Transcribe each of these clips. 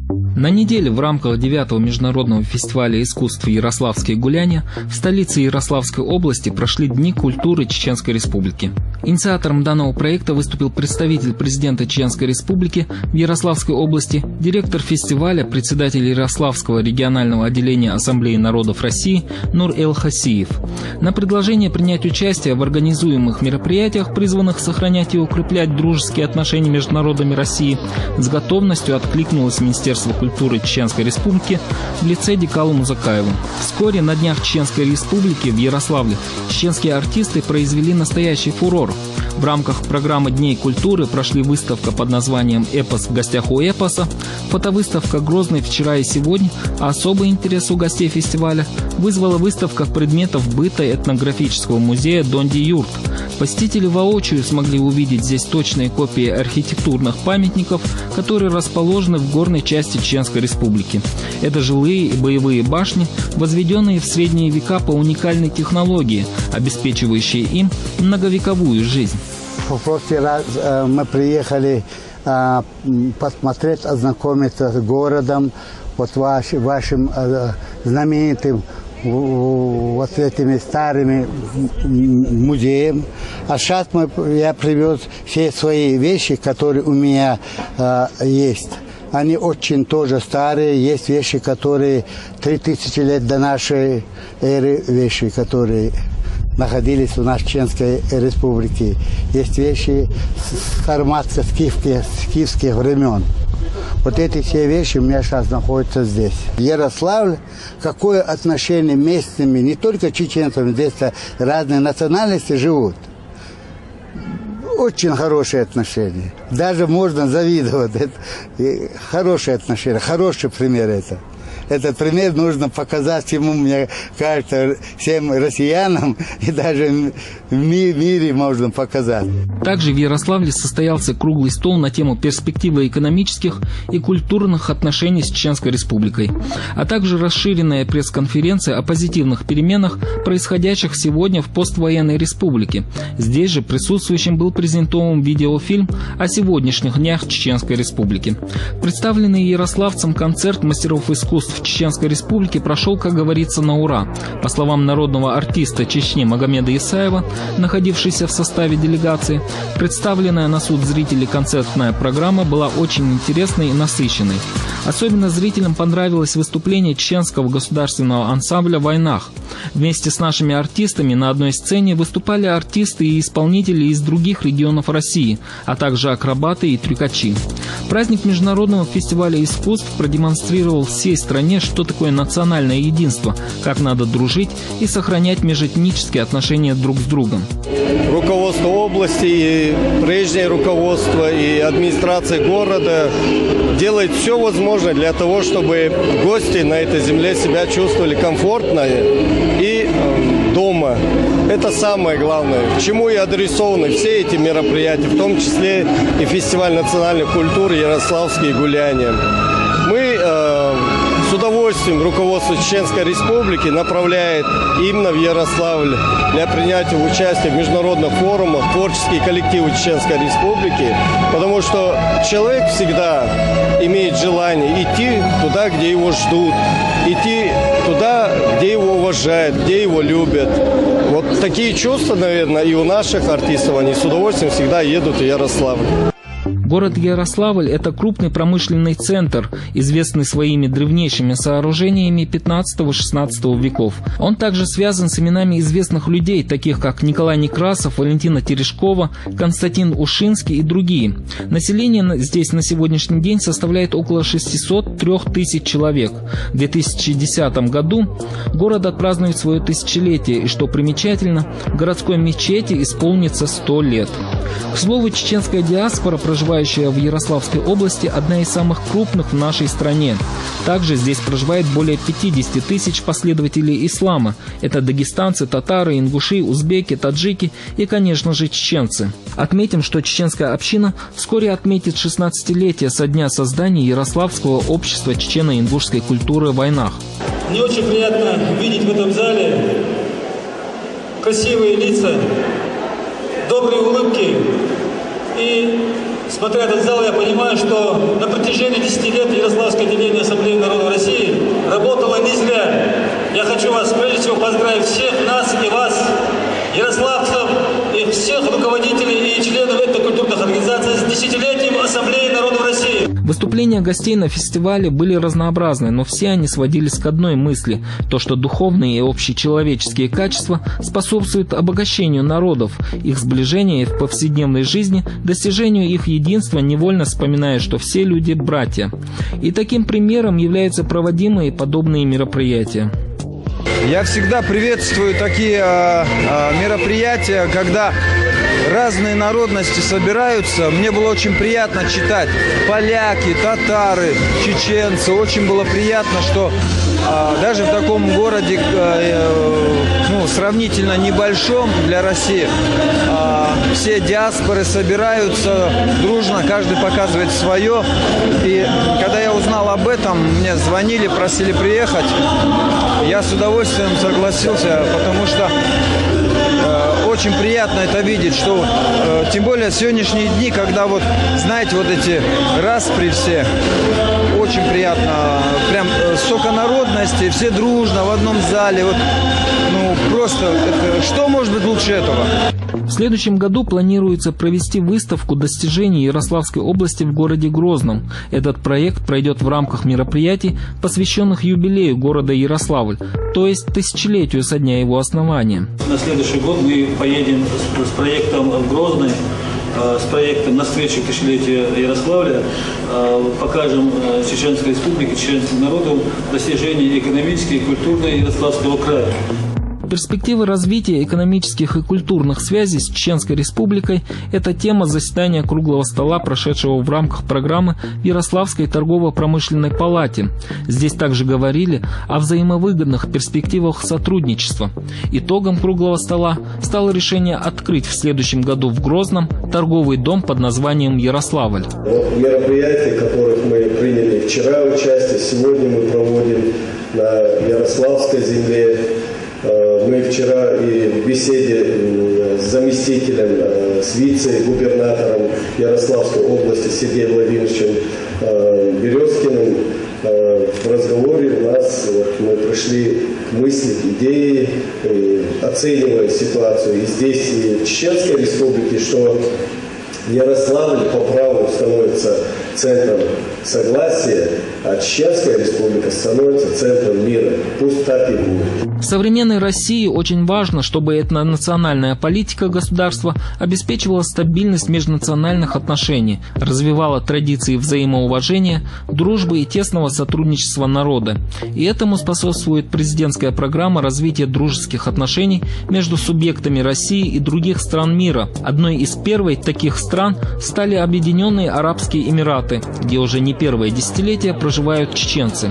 На неделе в рамках 9-го международного фестиваля искусств «Ярославские гуляния» в столице Ярославской области прошли Дни культуры Чеченской Республики. Инициатором данного проекта выступил представитель президента Чеченской Республики в Ярославской области, директор фестиваля, председатель Ярославского регионального отделения Ассамблеи народов России Нур Эл-Хасиев. На предложение принять участие в организуемых мероприятиях, призванных сохранять и укреплять дружеские отношения между народами России, с готовностью откликнулось Министерство культуры Чеченской Республики в лице Дикала Музакаева. Вскоре на Днях Чеченской Республики в Ярославле чеченские артисты произвели настоящий фурор. В рамках программы Дней культуры прошли выставка под названием «Эпос в гостях у эпоса», фотовыставка «Грозный вчера и сегодня», а особый интерес у гостей фестиваля вызвала выставка предметов быта этнографического музея Донди Юрт. Посетители воочию смогли увидеть здесь точные копии архитектурных памятников, которые расположены в горной части Чеченской Республики. Это жилые и боевые башни, возведенные в средние века по уникальной технологии, обеспечивающие им многовековую жизнь. В прошлый раз мы приехали посмотреть, ознакомиться с городом, вот вашим знаменитым вот этими старыми музеем. А сейчас я привез все свои вещи, которые у меня есть. Они очень тоже старые. Есть вещи, которые 3000 лет до нашей эры, вещи, которые находились в нашей Чеченской Республике. Есть вещи сарматских, скифских времен. Вот эти все вещи у меня сейчас находятся здесь. Ярославль, какое отношение местными, не только чеченцами, здесь разные национальности живут. Очень хорошие отношения. Даже можно завидовать. Это хорошие отношения, хороший пример это. Этот пример нужно показать ему, мне кажется, всем россиянам, и даже в мире можно показать. Также в Ярославле состоялся круглый стол на тему перспективы экономических и культурных отношений с Чеченской Республикой, а также расширенная пресс-конференция о позитивных переменах, происходящих сегодня в поствоенной республике. Здесь же присутствующим был презентован видеофильм о сегодняшних днях Чеченской Республики. Представленный ярославцам концерт мастеров искусств в Чеченской Республике прошел, как говорится, на ура. По словам народного артиста Чечни Магомеда Исаева, находившейся в составе делегации, представленная на суд зрителей концертная программа была очень интересной и насыщенной. Особенно зрителям понравилось выступление чеченского государственного ансамбля «Войнах». Вместе с нашими артистами на одной сцене выступали артисты и исполнители из других регионов России, а также акробаты и трюкачи. Праздник Международного фестиваля искусств продемонстрировал всей стране, что такое национальное единство, как надо дружить и сохранять межэтнические отношения друг с другом. Руководство области, и прежнее руководство, и администрация города делает все возможное для того, чтобы гости на этой земле себя чувствовали комфортно и дома. Это самое главное, к чему и адресованы все эти мероприятия, в том числе и фестиваль национальной культуры «Ярославские гуляния». Мы с удовольствием руководство Чеченской Республики направляет именно в Ярославль для принятия участия в международных форумах творческие коллективы Чеченской Республики, потому что человек всегда имеет желание идти туда, где его ждут, идти туда, где его уважают, где его любят. Вот такие чувства, наверное, и у наших артистов, они с удовольствием всегда едут в Ярославль. Город Ярославль – это крупный промышленный центр, известный своими древнейшими сооружениями 15-16 веков. Он также связан с именами известных людей, таких как Николай Некрасов, Валентина Терешкова, Константин Ушинский и другие. Население здесь на сегодняшний день составляет около 603 тысяч человек. В 2010 году город отпразднует свое тысячелетие, и, что примечательно, городской мечети исполнится 100 лет. К слову, чеченская диаспора, проживающая в Ярославской области, одна из самых крупных в нашей стране. Также здесь проживает более 50 тысяч последователей ислама. Это дагестанцы, татары, ингуши, узбеки, таджики и, конечно же, чеченцы. Отметим, что чеченская община вскоре отметит 16-летие со дня создания Ярославского общества чечено-ингушской культуры «Войнах». Мне очень приятно видеть в этом зале красивые лица, добрые улыбки и смотря этот зал, я понимаю, что на протяжении 10 лет Ярославское отделение Ассамблеи народов России работало не зря. Я хочу вас, прежде всего, поздравить всех нас и вас, ярославцев, и всех руководителей и членов этнокультурных организаций с десятилетием Ассамблеи народов России. Выступления гостей на фестивале были разнообразны, но все они сводились к одной мысли – то, что духовные и общечеловеческие качества способствуют обогащению народов, их сближению в повседневной жизни, достижению их единства, невольно вспоминая, что все люди – братья. И таким примером являются проводимые подобные мероприятия. Я всегда приветствую такие мероприятия, когда разные народности собираются. Мне было очень приятно читать поляки, татары, чеченцы. Очень было приятно, что даже в таком городе, сравнительно небольшом для России, все диаспоры собираются дружно, каждый показывает свое. И когда я узнал об этом, мне звонили, просили приехать. Я с удовольствием согласился, потому что очень приятно это видеть, что тем более в сегодняшние дни, когда знаете, эти распри все, очень приятно, прям столько народности, все дружно в одном зале, просто, что может быть лучше этого? В следующем году планируется провести выставку достижений Ярославской области в городе Грозном. Этот проект пройдет в рамках мероприятий, посвященных юбилею города Ярославль, то есть тысячелетию со дня его основания. На следующий год мы поедем с проектом в Грозный, с проектом на встречу к тысячелетию Ярославля, покажем Чеченской Республике, чеченским народам достижения экономические и культурные Ярославского края. Перспективы развития экономических и культурных связей с Чеченской Республикой – это тема заседания круглого стола, прошедшего в рамках программы в Ярославской торгово-промышленной палате. Здесь также говорили о взаимовыгодных перспективах сотрудничества. Итогом круглого стола стало решение открыть в следующем году в Грозном торговый дом под названием «Ярославль». Мероприятия, в которых мы приняли вчера участие, сегодня мы проводим на Ярославской земле. Мы вчера и в беседе с заместителем, с вице-губернатором Ярославской области Сергеем Владимировичем Березкиным в разговоре у нас мы пришли к мысли, к идее, оценивая ситуацию и здесь, и в Чеченской Республике, что Ярославль по праву становится центром согласия, а Чеченская Республика становится центром мира. Пусть так и будет. В современной России очень важно, чтобы этнонациональная политика государства обеспечивала стабильность межнациональных отношений, развивала традиции взаимоуважения, дружбы и тесного сотрудничества народа. И этому способствует президентская программа развития дружеских отношений между субъектами России и других стран мира. Одной из первых таких стран стали Объединенные Арабские Эмираты, где уже не первое десятилетие проживают чеченцы.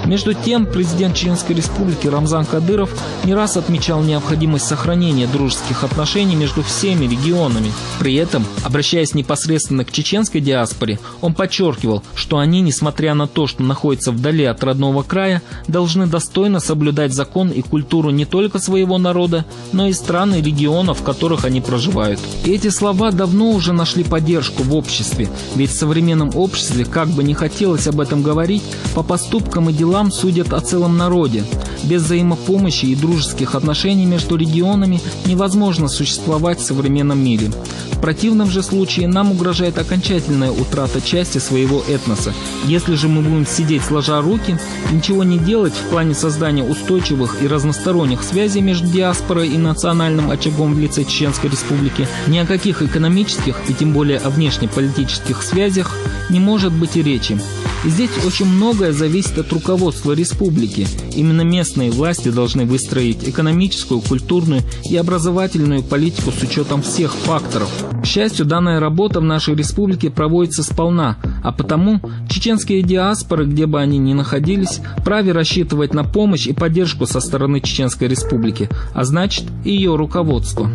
Между тем, президент Чеченской Республики Рамзан Кадыров не раз отмечал необходимость сохранения дружеских отношений между всеми регионами. При этом, обращаясь непосредственно к чеченской диаспоре, он подчеркивал, что они, несмотря на то, что находятся вдали от родного края, должны достойно соблюдать закон и культуру не только своего народа, но и стран и регионов, в которых они проживают. И эти слова давно уже нашли поддержку в обществе, ведь в современном обществе, как бы не хотелось об этом говорить, по поступкам и делам судят о целом народе. Без взаимопомощи и дружеских отношений между регионами невозможно существовать в современном мире. В противном же случае нам угрожает окончательная утрата части своего этноса. Если же мы будем сидеть сложа руки, ничего не делать в плане создания устойчивых и разносторонних связей между диаспорой и национальным очагом в лице Чеченской Республики, ни о каких экономических и тем более о внешнеполитических связях не может быть и речи. И здесь очень многое зависит от руководства республики. Именно местные власти должны выстроить экономическую, культурную и образовательную политику с учетом всех факторов. К счастью, данная работа в нашей республике проводится сполна, а потому чеченские диаспоры, где бы они ни находились, вправе рассчитывать на помощь и поддержку со стороны Чеченской Республики, а значит и ее руководства.